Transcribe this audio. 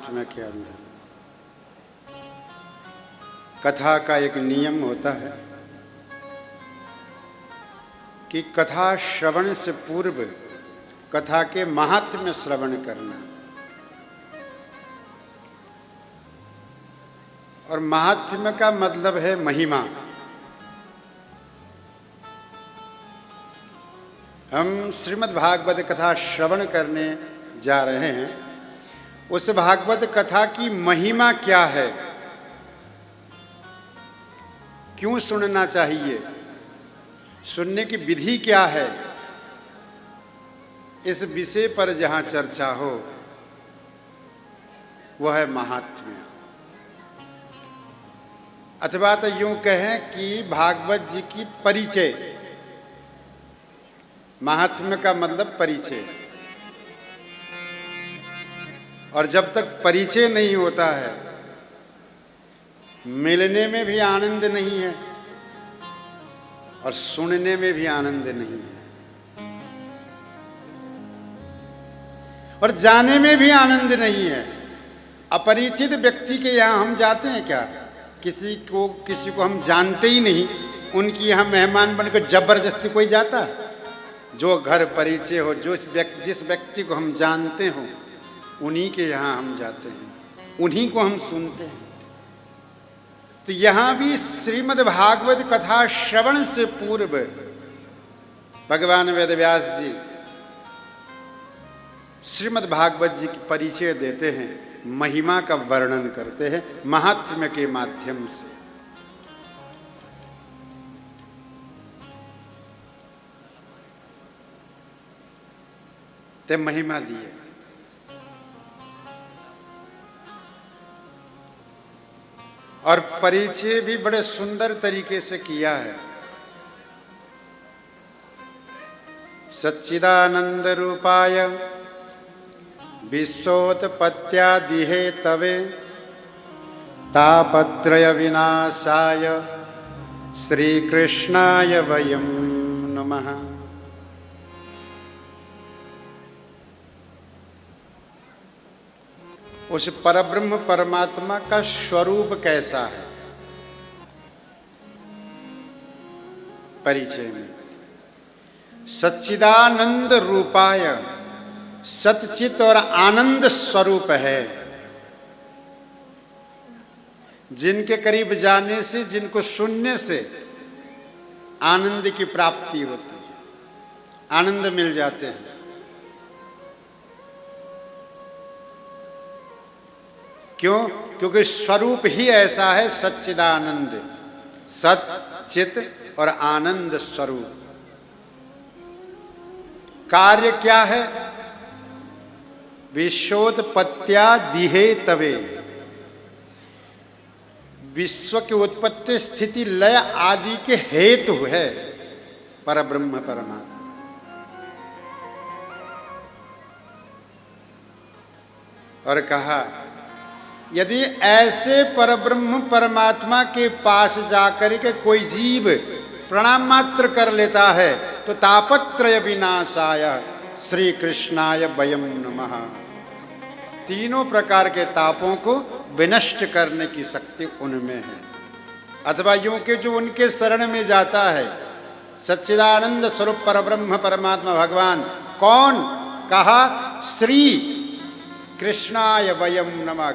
महात्म्य के अंदर। कथा का एक नियम होता है कि कथा श्रवण से पूर्व कथा के महात्म्य श्रवण करना। और महात्म्य का मतलब है महिमा। हम श्रीमद् भागवत कथा श्रवण करने जा रहे हैं। उस भागवत कथा की महिमा क्या है, क्यों सुनना चाहिए, सुनने की विधि क्या है, इस विषय पर जहां चर्चा हो वह है महात्म्य। अथवा तो यूं कहें कि भागवत जी की परिचय। महात्म्य का मतलब परिचय। और जब तक परिचय नहीं होता है, मिलने में भी आनंद नहीं है और सुनने में भी आनंद नहीं है और जाने में भी आनंद नहीं है। अपरिचित व्यक्ति के यहाँ हम जाते हैं क्या? किसी को हम जानते ही नहीं, उनकी यहाँ मेहमान बनकर जबरदस्ती कोई जाता है? जो घर परिचय हो, जिस व्यक्ति को हम जानते हो, उन्हीं के यहाँ हम जाते हैं, उन्हीं को हम सुनते हैं। तो यहाँ भी श्रीमद् भागवत कथा श्रवण से पूर्व भगवान वेदव्यास जी श्रीमद् भागवत जी की परिचय देते हैं, महिमा का वर्णन करते हैं महात्म्य के माध्यम से। ते महिमा दिए। और परिचय भी बड़े सुंदर तरीके से किया है। सच्चिदानंद रूपाय विश्वोत्पत्त्यादिहे तवे तापत्रय विनाशाय श्री कृष्णाय वयं नमः। उस परब्रह्म परमात्मा का स्वरूप कैसा है? परिचय में सच्चिदानंद रूपाय, सच्चित और आनंद स्वरूप है। जिनके करीब जाने से, जिनको सुनने से आनंद की प्राप्ति होती है, आनंद मिल जाते हैं। क्यों? क्योंकि स्वरूप ही ऐसा है, सच्चिदानंद, सत चित और आनंद स्वरूप। कार्य क्या है? विश्वोत्पत्त्यादिहे तवे, विश्व की उत्पत्ति स्थिति लय आदि के हेतु है परब्रह्म परमात्मा। और कहा यदि ऐसे परब्रह्म परमात्मा के पास जाकर के कोई जीव प्रणाम मात्र कर लेता है तो तापत्रय विनाशाय श्री कृष्णाय वयं नमः। तीनों प्रकार के तापों को विनष्ट करने की शक्ति उनमें है। अथवा यूं कि जो उनके शरण में जाता है, सच्चिदानंद स्वरूप परब्रह्म परमात्मा भगवान कौन? कहा श्री कृष्णाय वयं नमः।